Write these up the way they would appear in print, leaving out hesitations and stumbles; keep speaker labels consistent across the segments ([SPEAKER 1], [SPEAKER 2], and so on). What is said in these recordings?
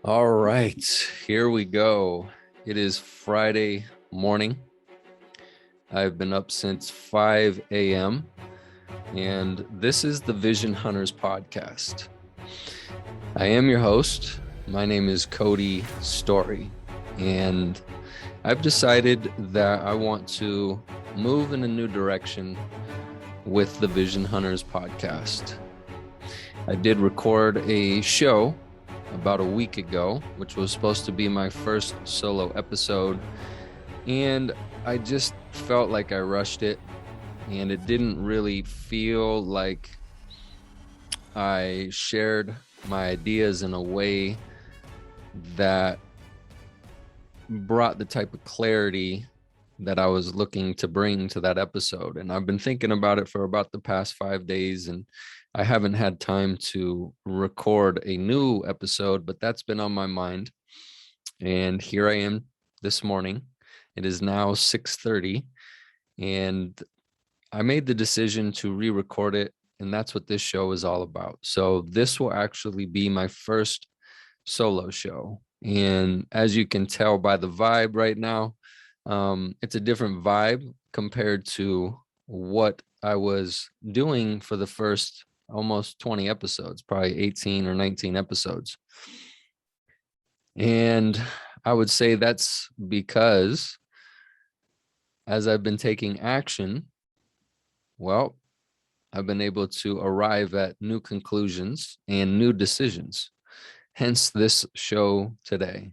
[SPEAKER 1] All right, here we go. It is Friday morning. I've been up since 5 a.m. and this is the Vision Hunters podcast. I am your host. My name is Cody Story, and I've decided that I want to move in a new direction with the Vision Hunters podcast. I did record a show about a week ago, which was supposed to be my first solo episode. And I just felt like I rushed it, and it didn't really feel like I shared my ideas in a way that brought the type of clarity that I was looking to bring to that episode. And I've been thinking about it for about the past 5 days, and I haven't had time to record a new episode, but that's been on my mind. And here I am this morning. It is now 6:30, and I made the decision to re-record it, and that's what this show is all about. So this will actually be my first solo show. And as you can tell by the vibe right now, it's a different vibe compared to what I was doing for the first almost 20 episodes, probably 18 or 19 episodes. And I would say that's because as I've been taking action, well, I've been able to arrive at new conclusions and new decisions. Hence this show today.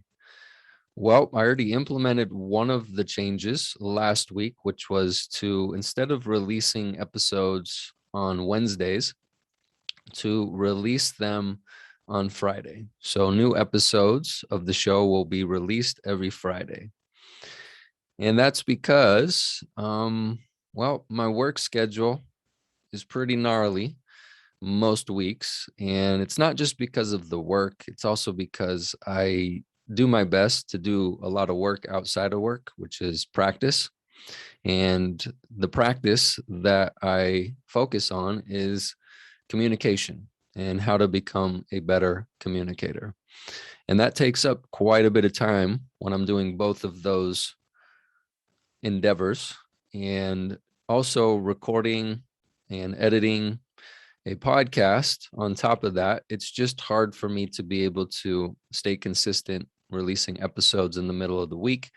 [SPEAKER 1] Well, I already implemented one of the changes last week, which was to, instead of releasing episodes on Wednesdays, to release them on Friday. So new episodes of the show will be released every Friday. And that's because, my work schedule is pretty gnarly most weeks. And it's not just because of the work, it's also because I do my best to do a lot of work outside of work, which is practice. And the practice that I focus on is communication and how to become a better communicator. And that takes up quite a bit of time when I'm doing both of those endeavors, and also recording and editing a podcast on top of that. It's just hard for me to be able to stay consistent releasing episodes in the middle of the week.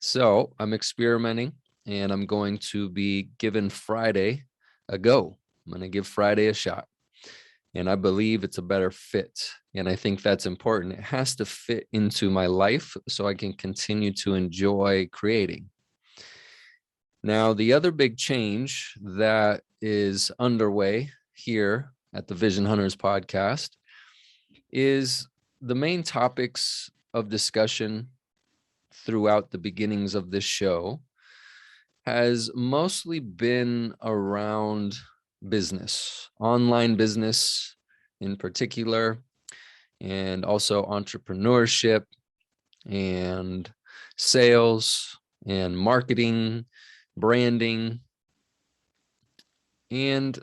[SPEAKER 1] So I'm experimenting, and I'm going to be giving Friday a go. I'm going to give Friday a shot. And I believe it's a better fit. And I think that's important. It has to fit into my life so I can continue to enjoy creating. Now, the other big change that is underway here at the Vision Hunters podcast is the main topics of discussion throughout the beginnings of this show has mostly been around business, online business in particular, and also entrepreneurship and sales and marketing, branding. And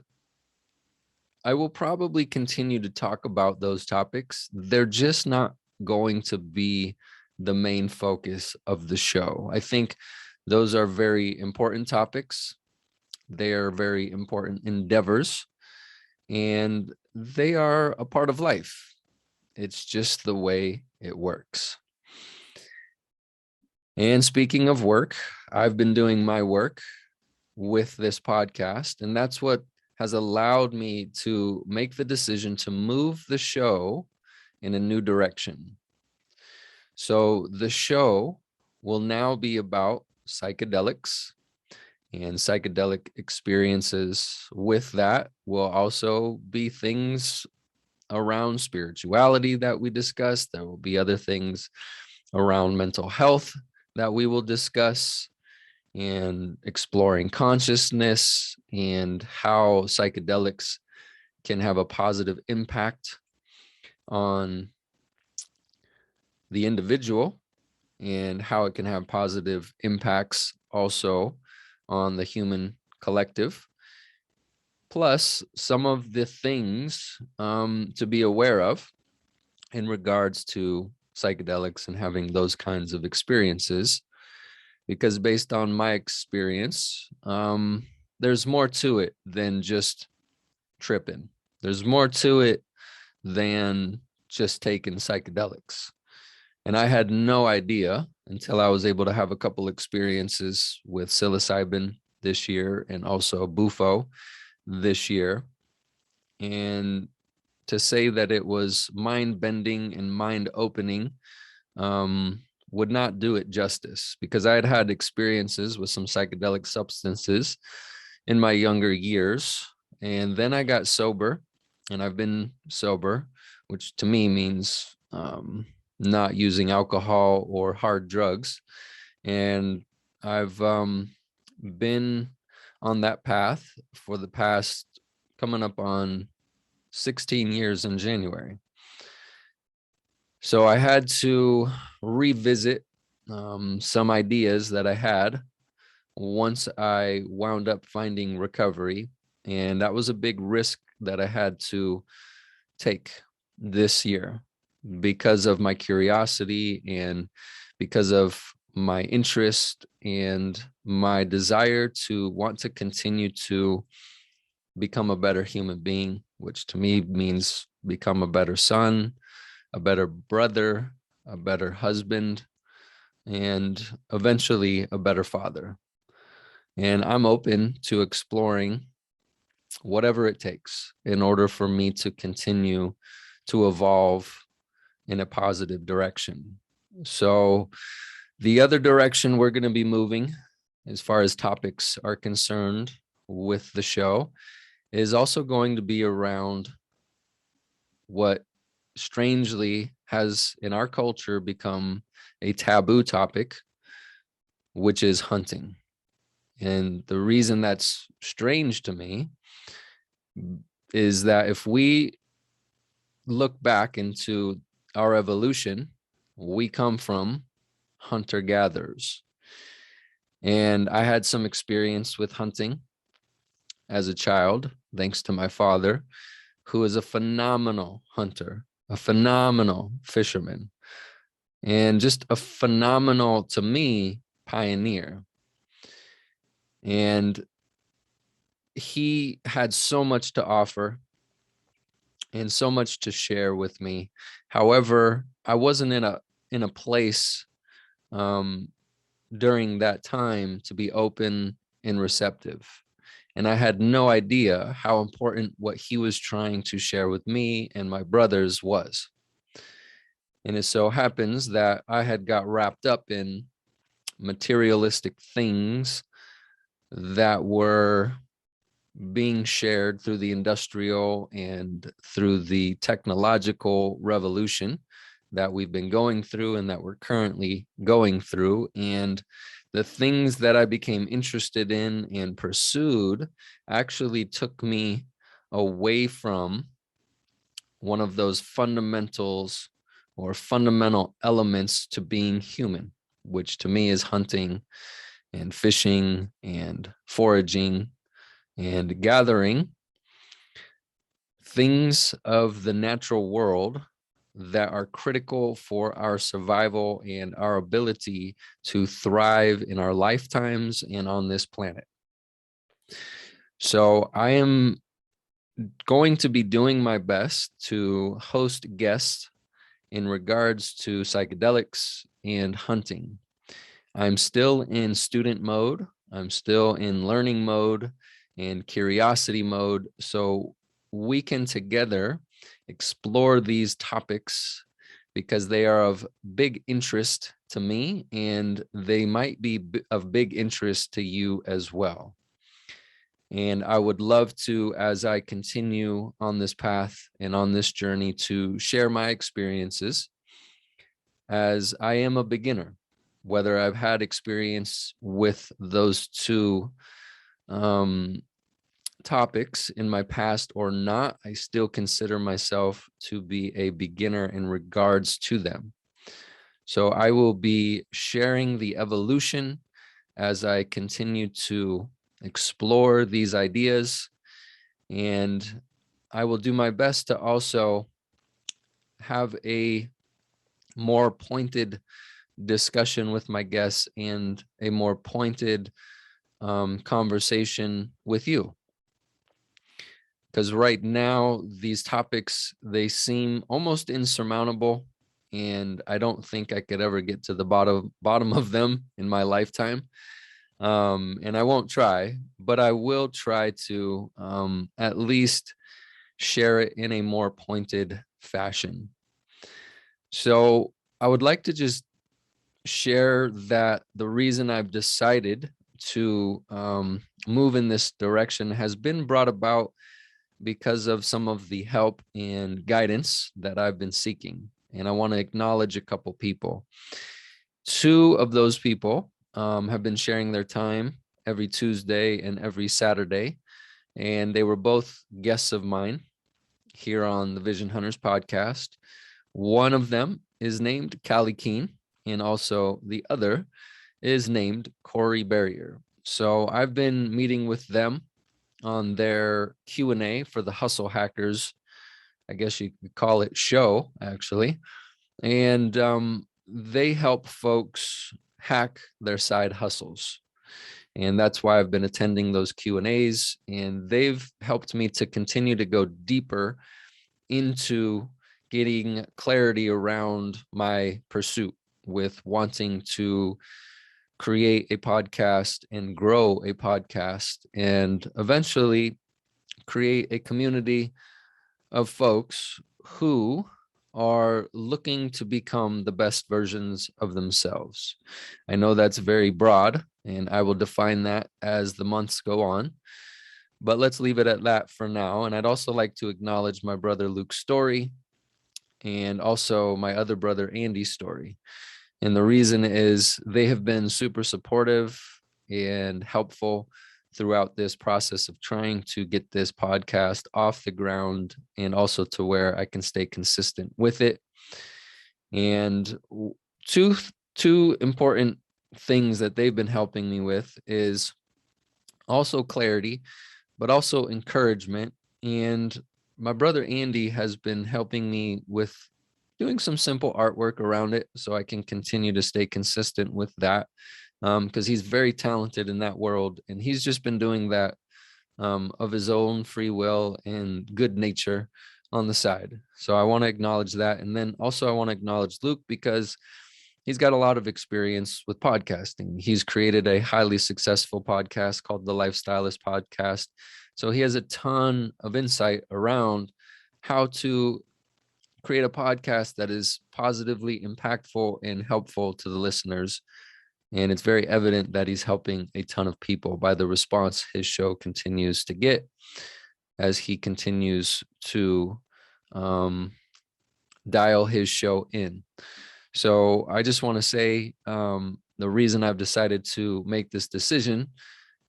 [SPEAKER 1] I will probably continue to talk about those topics. They're just not going to be the main focus of the show. I think those are very important topics. They are very important endeavors, and they are a part of life. It's just the way it works. And speaking of work, I've been doing my work with this podcast, and that's what has allowed me to make the decision to move the show in a new direction. So the show will now be about psychedelics and psychedelic experiences. With that will also be things around spirituality that we discuss. There will be other things around mental health that we will discuss, and exploring consciousness and how psychedelics can have a positive impact on the individual, and how it can have positive impacts also on the human collective. Plus, some of the things to be aware of in regards to psychedelics and having those kinds of experiences, because based on my experience, there's more to it than just tripping. There's more to it than just taking psychedelics. And I had no idea until I was able to have a couple experiences with psilocybin this year and also bufo this year. And to say that it was mind bending and mind opening would not do it justice, because I had had experiences with some psychedelic substances in my younger years. And then I got sober, and I've been sober, which to me means not using alcohol or hard drugs. And I've been on that path for the past coming up on 16 years in January. So I had to revisit some ideas that I had once I wound up finding recovery. And that was a big risk that I had to take this year because of my curiosity and because of my interest and my desire to want to continue to become a better human being, which to me means become a better son, a better brother, a better husband, and eventually a better father. And I'm open to exploring whatever it takes in order for me to continue to evolve in a positive direction. So the other direction we're going to be moving, as far as topics are concerned with the show, is also going to be around what strangely has in our culture become a taboo topic, which is hunting. And the reason that's strange to me is that if we look back into our evolution, we come from hunter-gatherers. And I had some experience with hunting as a child, thanks to my father, who is a phenomenal hunter, a phenomenal fisherman, and just a phenomenal, to me, pioneer. And he had so much to offer and so much to share with me. However, I wasn't in a place during that time to be open and receptive. And I had no idea how important what he was trying to share with me and my brothers was. And it so happens that I had got wrapped up in materialistic things that were being shared through the industrial and through the technological revolution that we've been going through and that we're currently going through. And the things that I became interested in and pursued actually took me away from one of those fundamentals or fundamental elements to being human, which to me is hunting and fishing and foraging and gathering things of the natural world that are critical for our survival and our ability to thrive in our lifetimes and on this planet. So I am going to be doing my best to host guests in regards to psychedelics and hunting. I'm still in student mode. I'm still in learning mode and curiosity mode. So we can together explore these topics because they are of big interest to me and they might be of big interest to you as well. And I would love to, as I continue on this path and on this journey, to share my experiences, as I am a beginner. Whether I've had experience with those two topics in my past or not, I still consider myself to be a beginner in regards to them. So I will be sharing the evolution as I continue to explore these ideas, and I will do my best to also have a more pointed discussion with my guests and a more pointed conversation with you. Because right now, these topics, they seem almost insurmountable, and I don't think I could ever get to the bottom of them in my lifetime. And I won't try, but I will try to at least share it in a more pointed fashion. So I would like to just share that the reason I've decided to move in this direction has been brought about because of some of the help and guidance that I've been seeking. And I want to acknowledge a couple people. Two of those people have been sharing their time every Tuesday and every Saturday. And they were both guests of mine here on the Vision Hunters podcast. One of them is named Callie Keen, and also the other is named Corey Barrier. So I've been meeting with them on their Q&A for the Hustle Hackers, I guess you could call it, show, actually. And they help folks hack their side hustles. And that's why I've been attending those Q&As, and they've helped me to continue to go deeper into getting clarity around my pursuit with wanting to create a podcast and grow a podcast and eventually create a community of folks who are looking to become the best versions of themselves. I know that's very broad, and I will define that as the months go on, but let's leave it at that for now. And I'd also like to acknowledge my brother Luke's story and also my other brother Andy's story. And the reason is they have been super supportive and helpful throughout this process of trying to get this podcast off the ground, and also to where I can stay consistent with it. And two important things that they've been helping me with is also clarity, but also encouragement. And my brother Andy has been helping me with doing some simple artwork around it so I can continue to stay consistent with that, because he's very talented in that world, and he's just been doing that of his own free will and good nature on the side. So I want to acknowledge that. And then also I want to acknowledge Luke, because he's got a lot of experience with podcasting. He's created a highly successful podcast called the Lifestylist Podcast. So he has a ton of insight around how to create a podcast that is positively impactful and helpful to the listeners. And it's very evident that he's helping a ton of people by the response his show continues to get as he continues to dial his show in. So I just want to say the reason I've decided to make this decision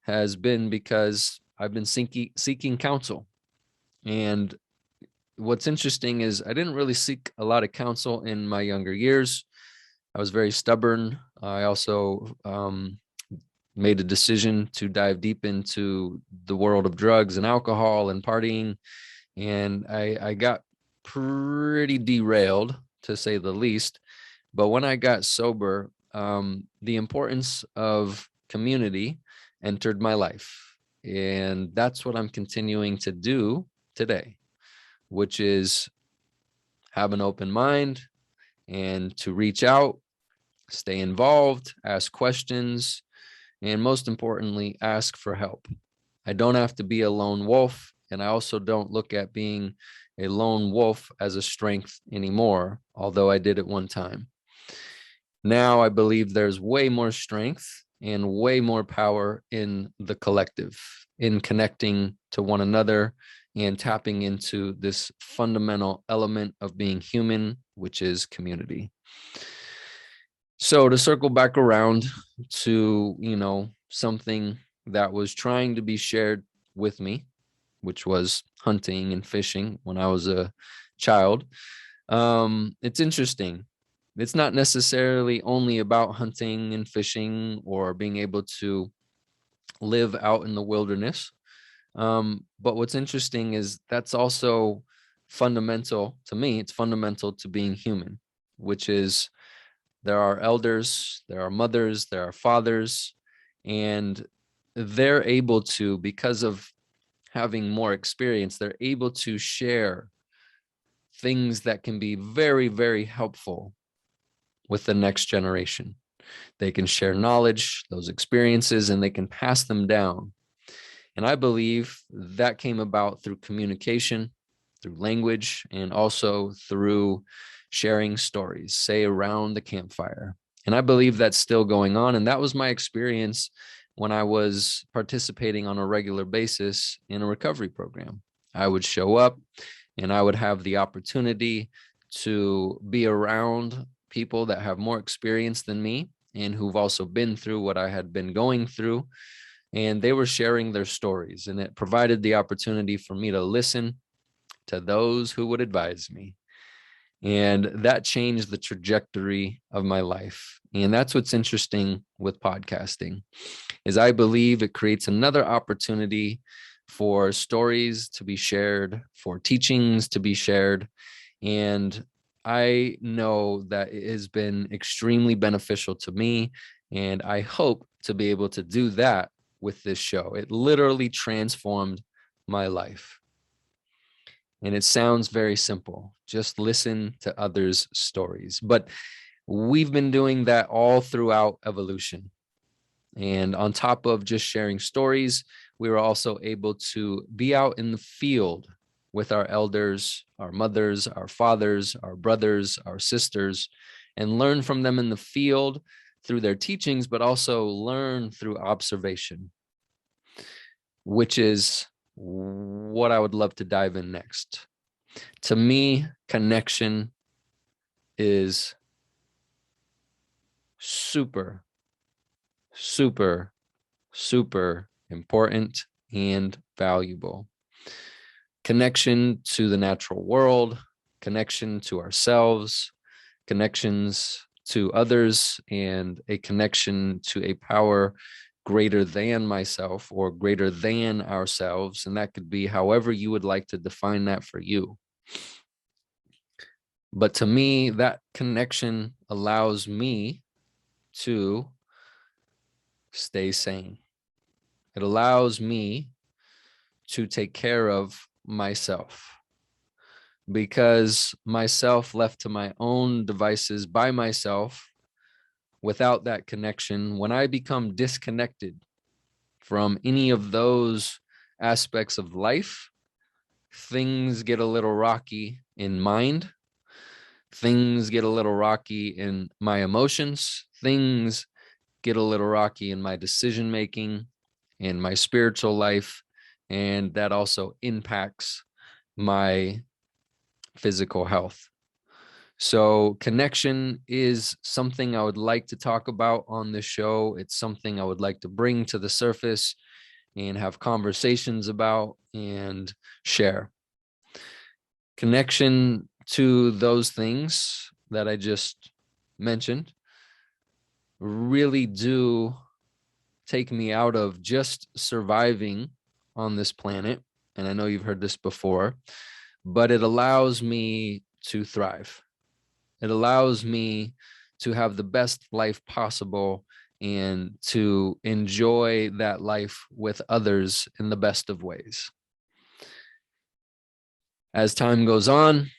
[SPEAKER 1] has been because I've been seeking counsel. And what's interesting is I didn't really seek a lot of counsel in my younger years. I was very stubborn. I also made a decision to dive deep into the world of drugs and alcohol and partying. And I got pretty derailed, to say the least. But when I got sober, the importance of community entered my life. And that's what I'm continuing to do today, which is have an open mind and to reach out, stay involved, ask questions, and most importantly, ask for help. I don't have to be a lone wolf, and I also don't look at being a lone wolf as a strength anymore, although I did at one time. Now I believe there's way more strength and way more power in the collective, in connecting to one another and tapping into this fundamental element of being human, which is community. So to circle back around to, something that was trying to be shared with me, which was hunting and fishing when I was a child. It's interesting. It's not necessarily only about hunting and fishing or being able to live out in the wilderness. But what's interesting is that's also fundamental to me. It's fundamental to being human. which is there are elders, there are mothers, there are fathers, and they're able to, because of having more experience, they're able to share things that can be very, very helpful with the next generation. They can share knowledge, those experiences, and they can pass them down. And I believe that came about through communication, through language, and also through sharing stories, say around the campfire. And I believe that's still going on. And that was my experience when I was participating on a regular basis in a recovery program. I would show up and I would have the opportunity to be around people that have more experience than me and who've also been through what I had been going through. And they were sharing their stories, and it provided the opportunity for me to listen to those who would advise me. And that changed the trajectory of my life. And that's what's interesting with podcasting, is I believe it creates another opportunity for stories to be shared, for teachings to be shared. And I know that it has been extremely beneficial to me. And I hope to be able to do that with this show. It literally transformed my life. And it sounds very simple. Just listen to others' stories. But we've been doing that all throughout evolution. And on top of just sharing stories, we were also able to be out in the field with our elders, our mothers, our fathers, our brothers, our sisters, and learn from them in the field through their teachings, but also learn through observation, which is what I would love to dive in next. To me, connection is super, super, super important and valuable. Connection to the natural world, connection to ourselves, connections to others, and a connection to a power greater than myself or greater than ourselves. And that could be however you would like to define that for you. But to me, that connection allows me to stay sane. It allows me to take care of myself, because myself left to my own devices by myself, without that connection, when I become disconnected from any of those aspects of life, things get a little rocky in mind. Things get a little rocky in my emotions. Things get a little rocky in my decision making, in my spiritual life. And that also impacts my physical health. So connection is something I would like to talk about on this show. It's something I would like to bring to the surface and have conversations about and share. Connection to those things that I just mentioned really do take me out of just surviving on this planet. And I know you've heard this before, but it allows me to thrive. It allows me to have the best life possible and to enjoy that life with others in the best of ways. As time goes on,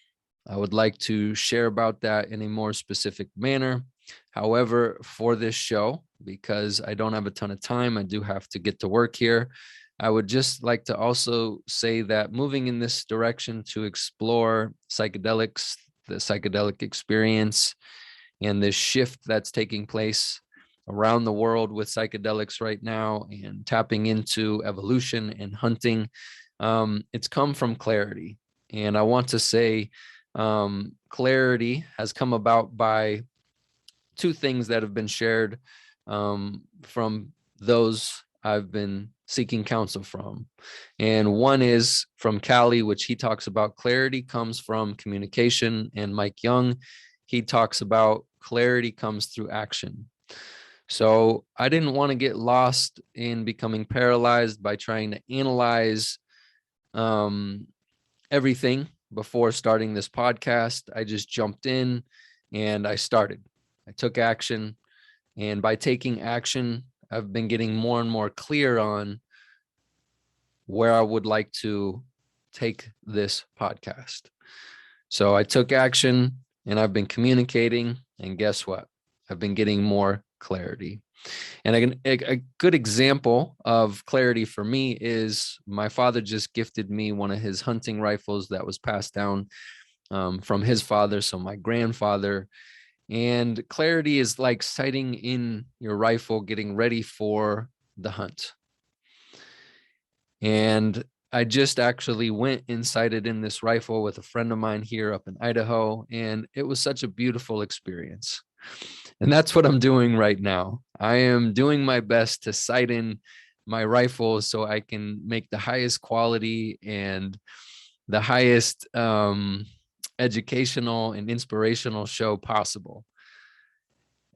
[SPEAKER 1] I would like to share about that in a more specific manner. However, for this show, because I don't have a ton of time, I do have to get to work here. I would just like to also say that moving in this direction to explore psychedelics, the psychedelic experience, and this shift that's taking place around the world with psychedelics right now and tapping into evolution and hunting, it's come from clarity. And I want to say clarity has come about by two things that have been shared from those I've been seeking counsel from. And one is from Callie, which he talks about clarity comes from communication. And Mike Young, he talks about clarity comes through action. So I didn't want to get lost in becoming paralyzed by trying to analyze everything before starting this podcast. I just jumped in And I took action. And by taking action, I've been getting more and more clear on where I would like to take this podcast. So I took action and I've been communicating. And guess what? I've been getting more clarity. And a good example of clarity for me is my father just gifted me one of his hunting rifles that was passed down from his father, so my grandfather. And clarity is like sighting in your rifle, getting ready for the hunt. And I just actually went and sighted in this rifle with a friend of mine here up in Idaho, and it was such a beautiful experience. And that's what I'm doing right now. I am doing my best to sight in my rifle so I can make the highest quality and the highest educational and inspirational show possible.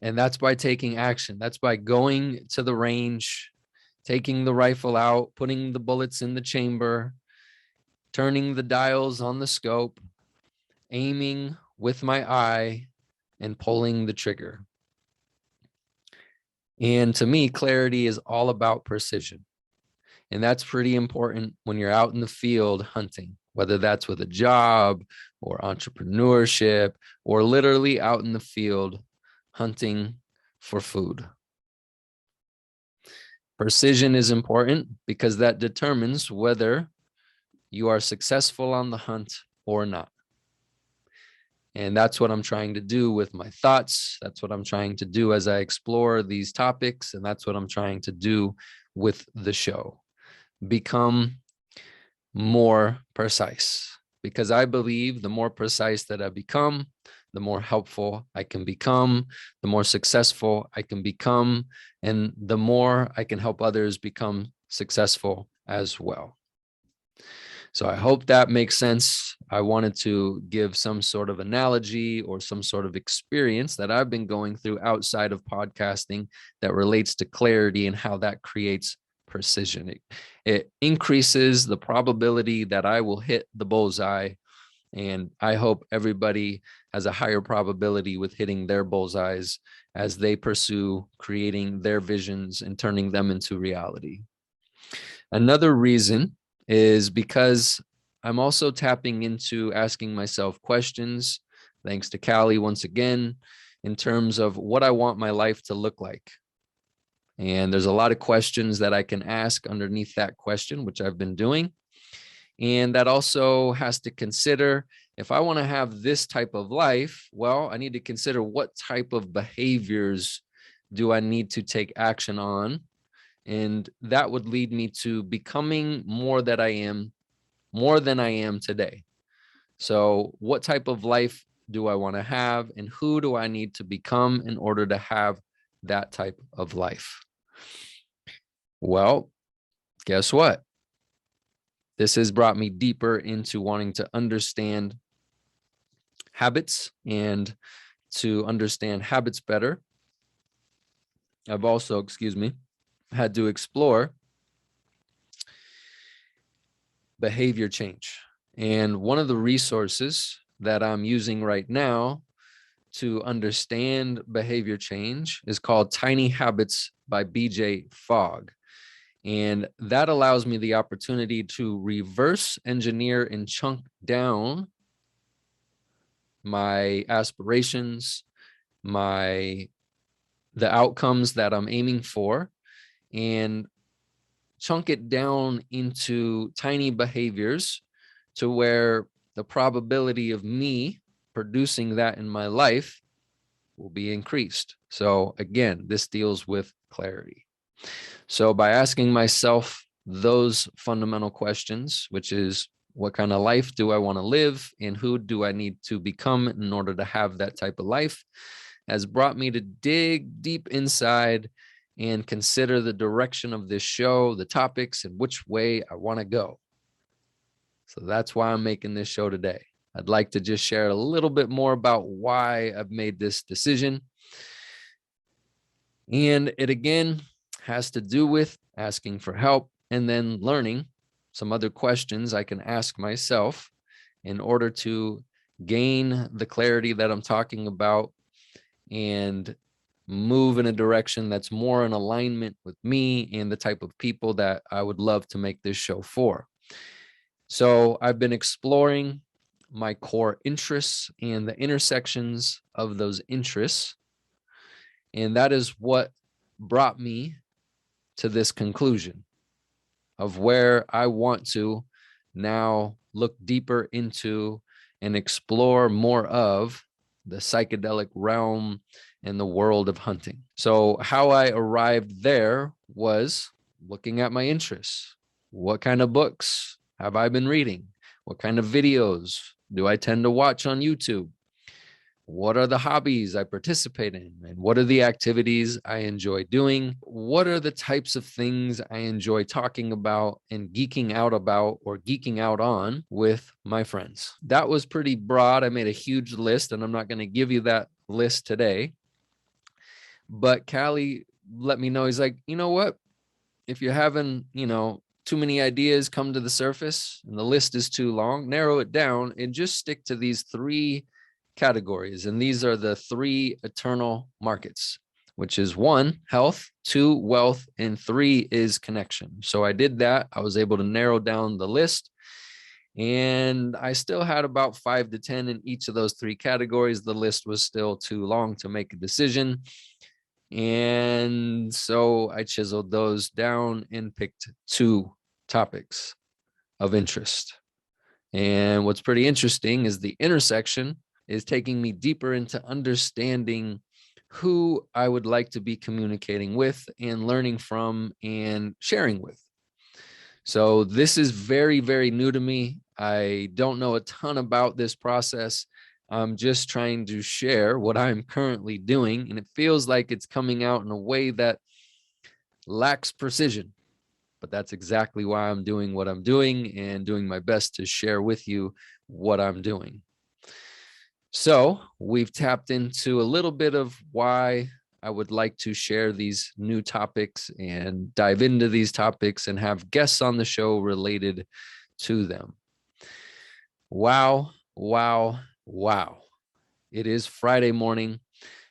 [SPEAKER 1] And that's by taking action. That's by going to the range, taking the rifle out, putting the bullets in the chamber, turning the dials on the scope, aiming with my eye, and pulling the trigger. And to me, clarity is all about precision. And that's pretty important when you're out in the field hunting, whether that's with a job or entrepreneurship or literally out in the field hunting for food. Precision is important because that determines whether you are successful on the hunt or not. And that's what I'm trying to do with my thoughts. That's what I'm trying to do as I explore these topics. And that's what I'm trying to do with the show. Become more precise, because I believe the more precise that I become, the more helpful I can become, the more successful I can become, and the more I can help others become successful as well. So I hope that makes sense. I wanted to give some sort of analogy or some sort of experience that I've been going through outside of podcasting that relates to clarity and how that creates precision. It increases the probability that I will hit the bullseye. And I hope everybody has a higher probability with hitting their bullseyes as they pursue creating their visions and turning them into reality. Another reason is because I'm also tapping into asking myself questions, thanks to Callie once again, in terms of what I want my life to look like. And there's a lot of questions that I can ask underneath that question, which I've been doing. And that also has to consider, if I want to have this type of life, well, I need to consider what type of behaviors do I need to take action on. And that would lead me to becoming more than I am today. So what type of life do I want to have, and who do I need to become in order to have that type of life? Well, guess what? This has brought me deeper into wanting to understand habits and to understand habits better. I've also, had to explore behavior change. And one of the resources that I'm using right now to understand behavior change is called Tiny Habits by BJ Fogg. And that allows me the opportunity to reverse engineer and chunk down my aspirations, the outcomes that I'm aiming for, and chunk it down into tiny behaviors to where the probability of me producing that in my life will be increased. So again, this deals with clarity. So by asking myself those fundamental questions, which is, what kind of life do I want to live, and who do I need to become in order to have that type of life, has brought me to dig deep inside and consider the direction of this show, the topics, and which way I want to go. So that's why I'm making this show today. I'd like to just share a little bit more about why I've made this decision. And it again has to do with asking for help and then learning some other questions I can ask myself in order to gain the clarity that I'm talking about, and move in a direction that's more in alignment with me and the type of people that I would love to make this show for. So I've been exploring my core interests and the intersections of those interests. And that is what brought me to this conclusion of where I want to now look deeper into and explore more of the psychedelic realm and the world of hunting. So how I arrived there was looking at my interests. What kind of books have I been reading? What kind of videos do I tend to watch on YouTube? What are the hobbies I participate in? And what are the activities I enjoy doing? What are the types of things I enjoy talking about and geeking out about or geeking out on with my friends? That was pretty broad. I made a huge list, and I'm not going to give you that list today. But Callie let me know. He's like, you know what? If you're having, too many ideas come to the surface and the list is too long, narrow it down and just stick to these 3 categories. And these are the 3 eternal markets, which is 1, health, 2, wealth, and 3 is connection. So I did that. I was able to narrow down the list, and I still had about 5 to 10 in each of those 3 categories. The list was still too long to make a decision. And so I chiseled those down and picked 2 topics of interest. And what's pretty interesting is the intersection is taking me deeper into understanding who I would like to be communicating with and learning from and sharing with. So this is very, very new to me. I don't know a ton about this process. I'm just trying to share what I'm currently doing, and it feels like it's coming out in a way that lacks precision. But that's exactly why I'm doing what I'm doing and doing my best to share with you what I'm doing. So we've tapped into a little bit of why I would like to share these new topics and dive into these topics and have guests on the show related to them. Wow, wow, wow. It is Friday morning.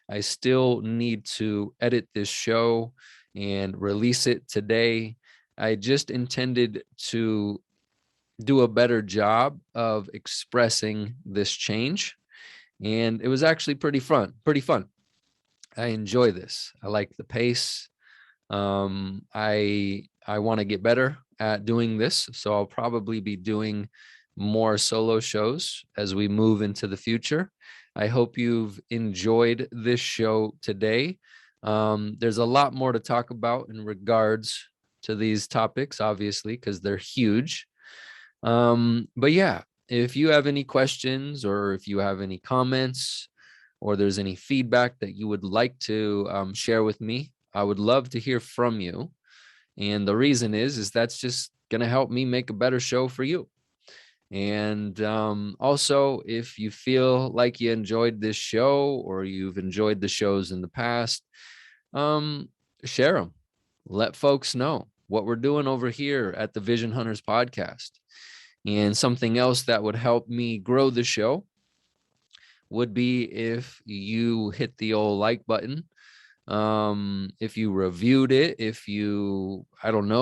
[SPEAKER 1] I still need to edit this show and release it today. I just intended to do a better job of expressing this change. And it was actually pretty fun. I enjoy this. I like the pace. I want to get better at doing this. So I'll probably be doing more solo shows as we move into the future. I hope you've enjoyed this show today. There's a lot more to talk about in regards to these topics, obviously, because they're huge. But yeah, if you have any questions or if you have any comments or there's any feedback that you would like to share with me, I would love to hear from you. And the reason is that's just going to help me make a better show for you. And also, if you feel like you enjoyed this show or you've enjoyed the shows in the past, share them. Let folks know what we're doing over here at the Vision Hunters podcast. And something else that would help me grow the show would be if you hit the old like button. If you reviewed it, if you,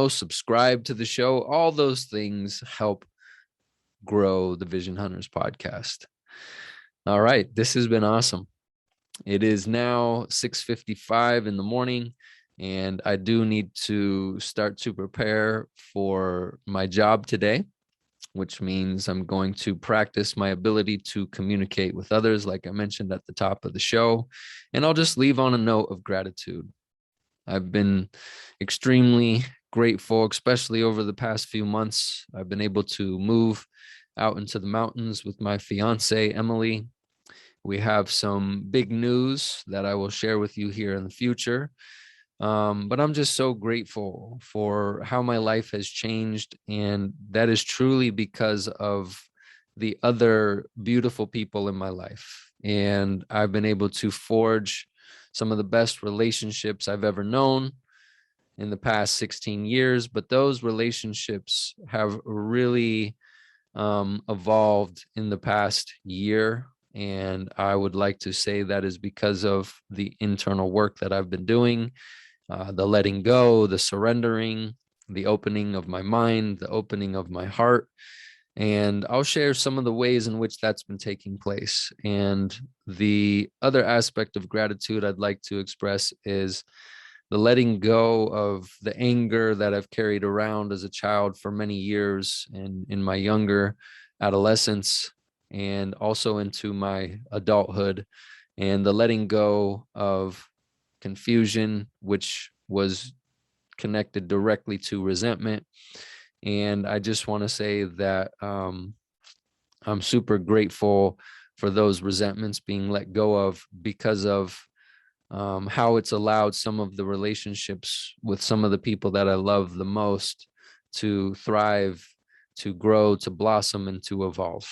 [SPEAKER 1] subscribe to the show, all those things help grow the Vision Hunters podcast. All right. This has been awesome. It is now 6:55 in the morning, and I do need to start to prepare for my job today, which means I'm going to practice my ability to communicate with others, like I mentioned at the top of the show. And I'll just leave on a note of gratitude. I've been extremely grateful, especially over the past few months. I've been able to move out into the mountains with my fiance, Emily. We have some big news that I will share with you here in the future. But I'm just so grateful for how my life has changed. And that is truly because of the other beautiful people in my life. And I've been able to forge some of the best relationships I've ever known in the past 16 years. But those relationships have really evolved in the past year. And I would like to say that is because of the internal work that I've been doing, the letting go, the surrendering, the opening of my mind, the opening of my heart. And I'll share some of the ways in which that's been taking place. And the other aspect of gratitude I'd like to express is the letting go of the anger that I've carried around as a child for many years and in my younger adolescence and also into my adulthood, and the letting go of confusion, which was connected directly to resentment. And I just want to say that I'm super grateful for those resentments being let go of, because of how it's allowed some of the relationships with some of the people that I love the most to thrive, to grow, to blossom, and to evolve.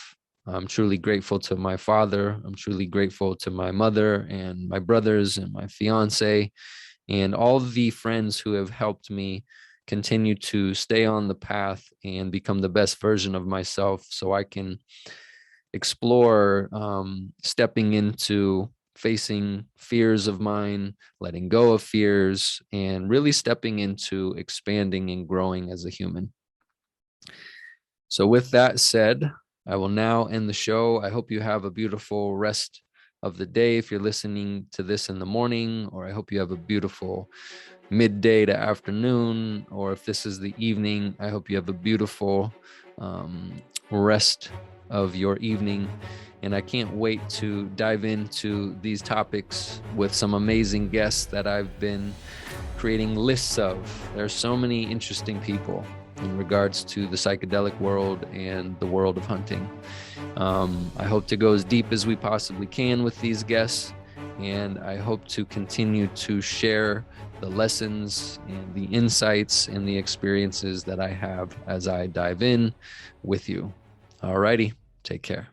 [SPEAKER 1] I'm truly grateful to my father. I'm truly grateful to my mother and my brothers and my fiance and all the friends who have helped me continue to stay on the path and become the best version of myself, so I can explore stepping into facing fears of mine, letting go of fears, and really stepping into expanding and growing as a human. So, with that said, I will now end the show. I hope you have a beautiful rest of the day if you're listening to this in the morning, or I hope you have a beautiful midday to afternoon, or if this is the evening, I hope you have a beautiful rest of your evening. And I can't wait to dive into these topics with some amazing guests that I've been creating lists of. There's so many interesting people in regards to the psychedelic world and the world of hunting. I hope to go as deep as we possibly can with these guests, and I hope to continue to share the lessons and the insights and the experiences that I have as I dive in with you. All righty, take care.